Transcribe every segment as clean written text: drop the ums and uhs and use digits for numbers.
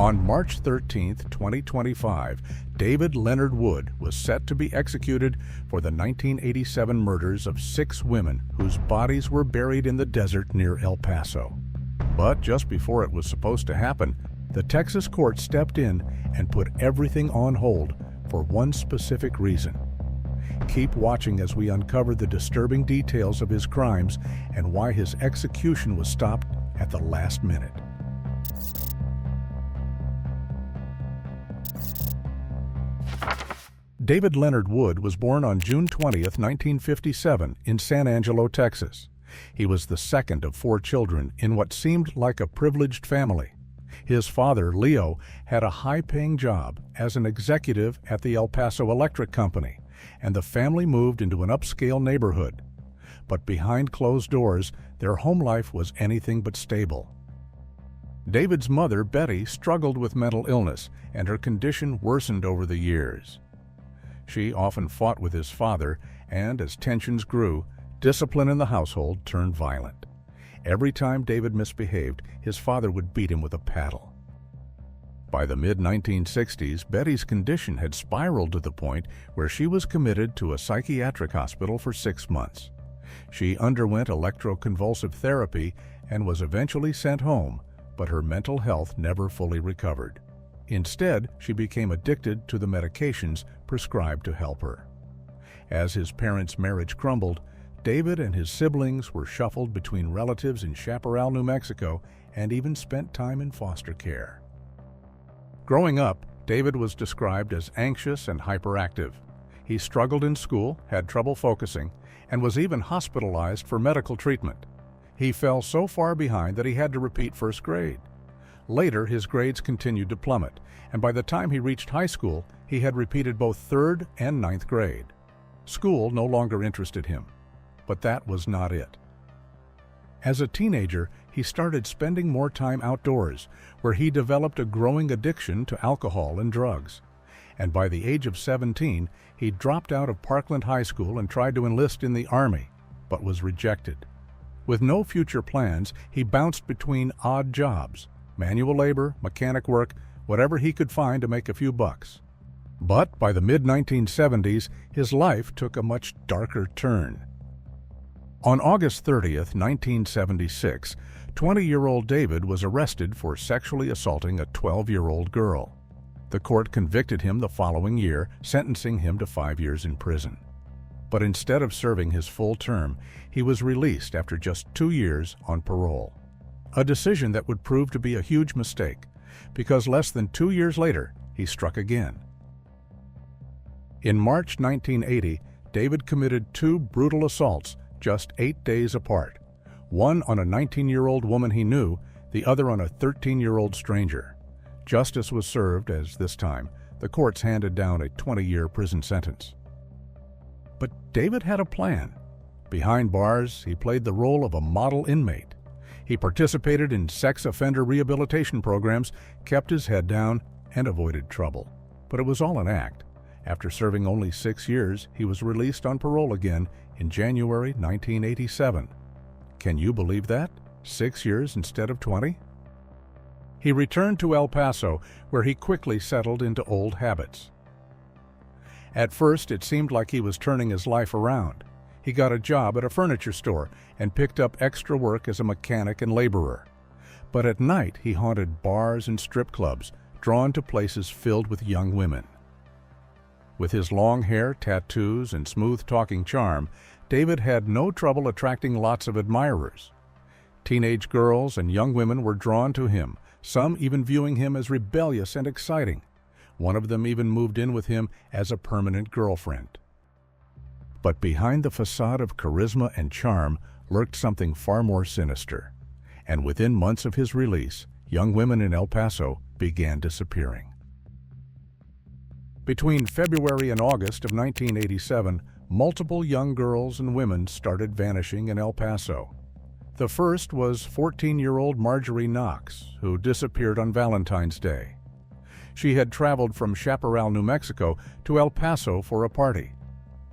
On March 13, 2025, David Leonard Wood was set to be executed for the 1987 murders of 6 women whose bodies were buried in the desert near El Paso. But just before it was supposed to happen, the Texas court stepped in and put everything on hold for one specific reason. Keep watching as we uncover the disturbing details of his crimes and why his execution was stopped at the last minute. David Leonard Wood was born on June 20, 1957, in San Angelo, Texas. He was the second of 4 children in what seemed like a privileged family. His father, Leo, had a high-paying job as an executive at the El Paso Electric Company, and the family moved into an upscale neighborhood. But behind closed doors, their home life was anything but stable. David's mother, Betty, struggled with mental illness, and her condition worsened over the years. She often fought with his father, and as tensions grew, discipline in the household turned violent. Every time David misbehaved, his father would beat him with a paddle. By the mid-1960s, Betty's condition had spiraled to the point where she was committed to a psychiatric hospital for 6 months. She underwent electroconvulsive therapy and was eventually sent home, but her mental health never fully recovered. Instead, she became addicted to the medications prescribed to help her. As his parents' marriage crumbled, David and his siblings were shuffled between relatives in Chaparral, New Mexico, and even spent time in foster care. Growing up, David was described as anxious and hyperactive. He struggled in school, had trouble focusing, and was even hospitalized for medical treatment. He fell so far behind that he had to repeat first grade. Later, his grades continued to plummet, and by the time he reached high school, he had repeated both 3rd and 9th grade. School no longer interested him, but that was not it. As a teenager, he started spending more time outdoors, where he developed a growing addiction to alcohol and drugs. And by the age of 17, he dropped out of Parkland High School and tried to enlist in the Army, but was rejected. With no future plans, he bounced between odd jobs, manual labor, mechanic work, whatever he could find to make a few bucks. But by the mid-1970s, his life took a much darker turn. On August 30, 1976, 20-year-old David was arrested for sexually assaulting a 12-year-old girl. The court convicted him the following year, sentencing him to 5 years in prison. But instead of serving his full term, he was released after just 2 years on parole. A decision that would prove to be a huge mistake, because less than 2 years later, he struck again. In March 1980, David committed 2 brutal assaults just 8 days apart, one on a 19-year-old woman he knew, the other on a 13-year-old stranger. Justice was served as, this time, the courts handed down a 20-year prison sentence. But David had a plan. Behind bars, he played the role of a model inmate. He participated in sex offender rehabilitation programs, kept his head down, and avoided trouble. But it was all an act. After serving only 6 years, he was released on parole again in January 1987. Can you believe that? 6 years instead of 20? He returned to El Paso, where he quickly settled into old habits. At first, it seemed like he was turning his life around. He got a job at a furniture store and picked up extra work as a mechanic and laborer. But at night, he haunted bars and strip clubs, drawn to places filled with young women. With his long hair, tattoos, and smooth-talking charm, David had no trouble attracting lots of admirers. Teenage girls and young women were drawn to him, some even viewing him as rebellious and exciting. One of them even moved in with him as a permanent girlfriend. But behind the facade of charisma and charm lurked something far more sinister. And within months of his release, young women in El Paso began disappearing. Between February and August of 1987, multiple young girls and women started vanishing in El Paso. The first was 14-year-old Marjorie Knox, who disappeared on Valentine's Day. She had traveled from Chaparral, New Mexico to El Paso for a party,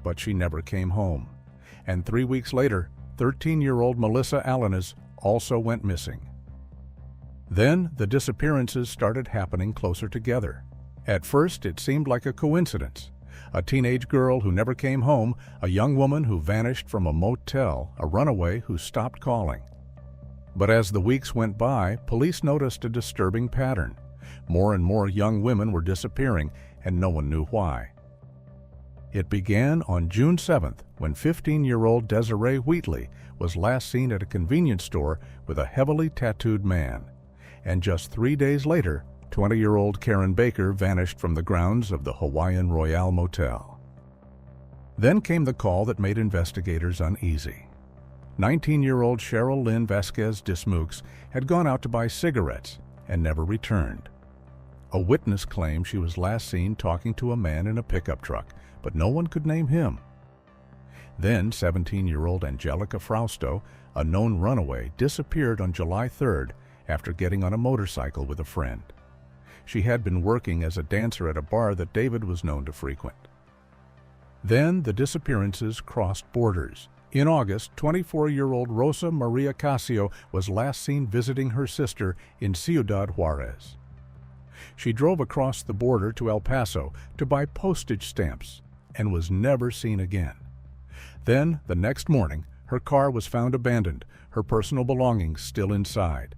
but she never came home. And 3 weeks later, 13-year-old Melissa Alanis also went missing. Then the disappearances started happening closer together. At first, it seemed like a coincidence. A teenage girl who never came home, a young woman who vanished from a motel, a runaway who stopped calling. But as the weeks went by, police noticed a disturbing pattern. More and more young women were disappearing, and no one knew why. It began on June 7th, when 15-year-old Desiree Wheatley was last seen at a convenience store with a heavily tattooed man. And just 3 days later, 20-year-old Karen Baker vanished from the grounds of the Hawaiian Royale Motel. Then came the call that made investigators uneasy. 19-year-old Cheryl Lynn Vasquez Dismukes had gone out to buy cigarettes and never returned. A witness claimed she was last seen talking to a man in a pickup truck, but no one could name him. Then 17-year-old Angelica Frausto, a known runaway, disappeared on July 3rd after getting on a motorcycle with a friend. She had been working as a dancer at a bar that David was known to frequent. Then the disappearances crossed borders. In August, 24-year-old Rosa Maria Casio was last seen visiting her sister in Ciudad Juarez. She drove across the border to El Paso to buy postage stamps and was never seen again. Then, the next morning, her car was found abandoned, her personal belongings still inside.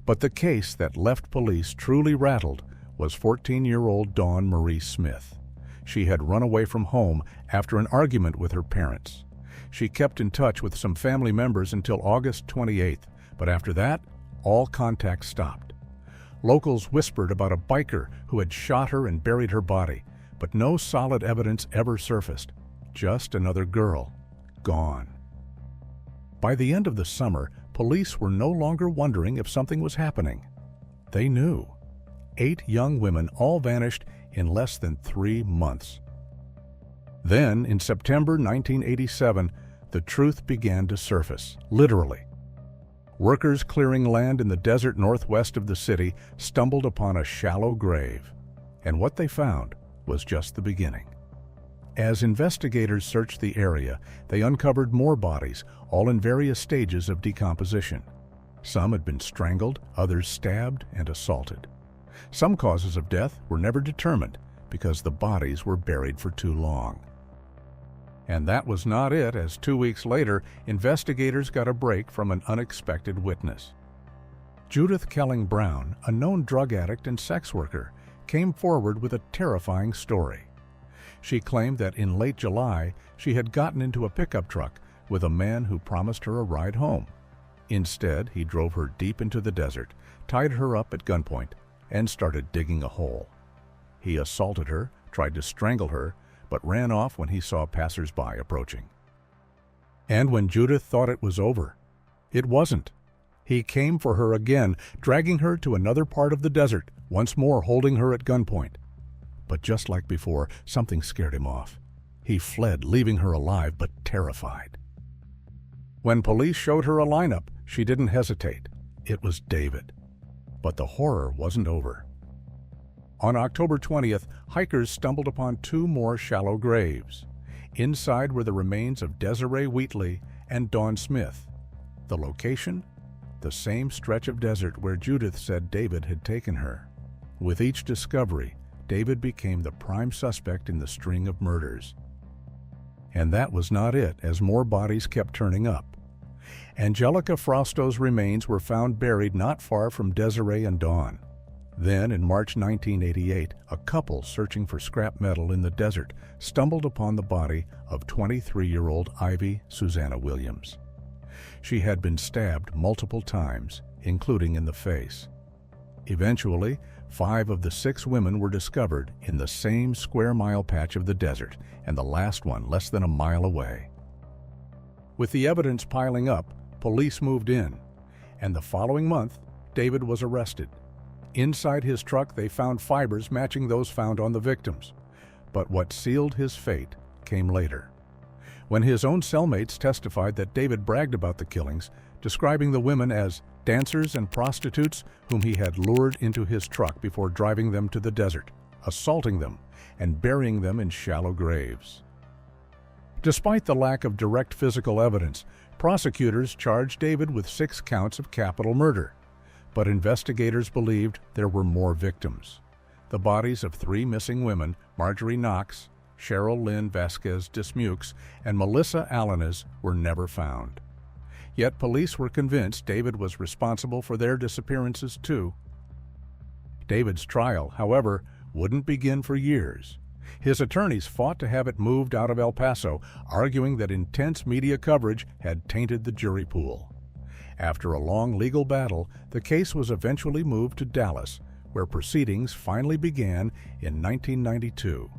But the case that left police truly rattled was 14-year-old Dawn Marie Smith. She had run away from home after an argument with her parents. She kept in touch with some family members until August 28th, but after that, all contact stopped. Locals whispered about a biker who had shot her and buried her body, but no solid evidence ever surfaced. Just another girl, gone. By the end of the summer, police were no longer wondering if something was happening. They knew. 8 young women all vanished in less than 3 months. Then, in September 1987, the truth began to surface, literally. Workers clearing land in the desert northwest of the city stumbled upon a shallow grave, and what they found was just the beginning. As investigators searched the area, they uncovered more bodies, all in various stages of decomposition. Some had been strangled, others stabbed and assaulted. Some causes of death were never determined because the bodies were buried for too long. And that was not it, as 2 weeks later, investigators got a break from an unexpected witness. Judith Kelling Brown, a known drug addict and sex worker, came forward with a terrifying story. She claimed that in late July, she had gotten into a pickup truck with a man who promised her a ride home. Instead, he drove her deep into the desert, tied her up at gunpoint, and started digging a hole. He assaulted her, tried to strangle her, but ran off when he saw passers-by approaching. And when Judith thought it was over, it wasn't. He came for her again, dragging her to another part of the desert, once more holding her at gunpoint. But just like before, something scared him off. He fled, leaving her alive but terrified. When police showed her a lineup, she didn't hesitate. It was David. But the horror wasn't over. On October 20th, hikers stumbled upon 2 more shallow graves. Inside were the remains of Desiree Wheatley and Dawn Smith. The location? The same stretch of desert where Judith said David had taken her. With each discovery, David became the prime suspect in the string of murders. And that was not it, as more bodies kept turning up. Angelica Frausto's remains were found buried not far from Desiree and Dawn. Then, in March 1988, a couple searching for scrap metal in the desert stumbled upon the body of 23-year-old Ivy Susanna Williams. She had been stabbed multiple times, including in the face. Eventually, 5 of the 6 women were discovered in the same square-mile patch of the desert, and the last one less than a mile away. With the evidence piling up, police moved in, and the following month, David was arrested. Inside his truck, they found fibers matching those found on the victims. But what sealed his fate came later, when his own cellmates testified that David bragged about the killings, describing the women as dancers and prostitutes whom he had lured into his truck before driving them to the desert, assaulting them, and burying them in shallow graves. Despite the lack of direct physical evidence, prosecutors charged David with 6 counts of capital murder. But investigators believed there were more victims. The bodies of 3 missing women, Marjorie Knox, Cheryl Lynn Vasquez Dismukes, and Melissa Alanes, were never found. Yet police were convinced David was responsible for their disappearances too. David's trial, however, wouldn't begin for years. His attorneys fought to have it moved out of El Paso, arguing that intense media coverage had tainted the jury pool. After a long legal battle, the case was eventually moved to Dallas, where proceedings finally began in 1992.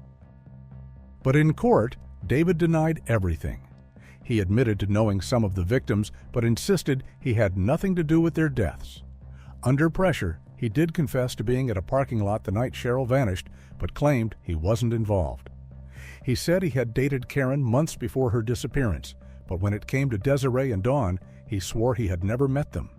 But in court, David denied everything. He admitted to knowing some of the victims, but insisted he had nothing to do with their deaths. Under pressure, he did confess to being at a parking lot the night Cheryl vanished, but claimed he wasn't involved. He said he had dated Karen months before her disappearance, but when it came to Desiree and Dawn, he swore he had never met them.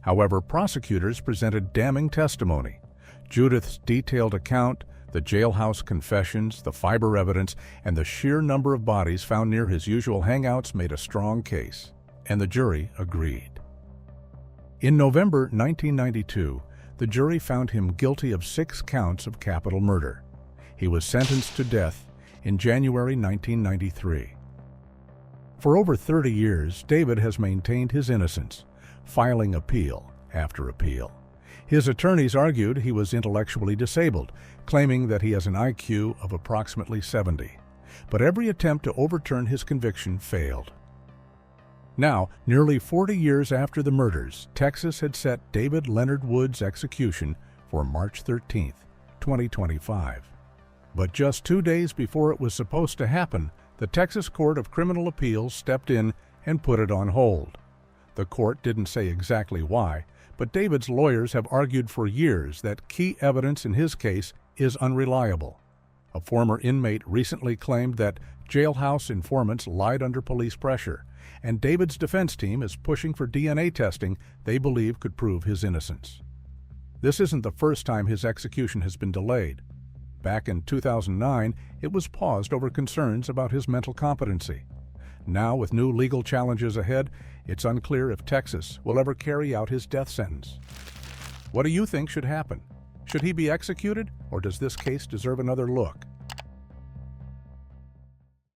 However, prosecutors presented damning testimony. Judith's detailed account, the jailhouse confessions, the fiber evidence, and the sheer number of bodies found near his usual hangouts made a strong case, and the jury agreed. In November 1992, the jury found him guilty of 6 counts of capital murder. He was sentenced to death in January 1993. For over 30 years, David has maintained his innocence, filing appeal after appeal. His attorneys argued he was intellectually disabled, claiming that he has an IQ of approximately 70. But every attempt to overturn his conviction failed. Now, nearly 40 years after the murders, Texas had set David Leonard Wood's execution for March 13, 2025. But just 2 days before it was supposed to happen, the Texas Court of Criminal Appeals stepped in and put it on hold. The court didn't say exactly why, but David's lawyers have argued for years that key evidence in his case is unreliable. A former inmate recently claimed that jailhouse informants lied under police pressure, and David's defense team is pushing for DNA testing they believe could prove his innocence. This isn't the first time his execution has been delayed. Back in 2009, it was paused over concerns about his mental competency. Now, with new legal challenges ahead, it's unclear if Texas will ever carry out his death sentence. What do you think should happen? Should he be executed, or does this case deserve another look?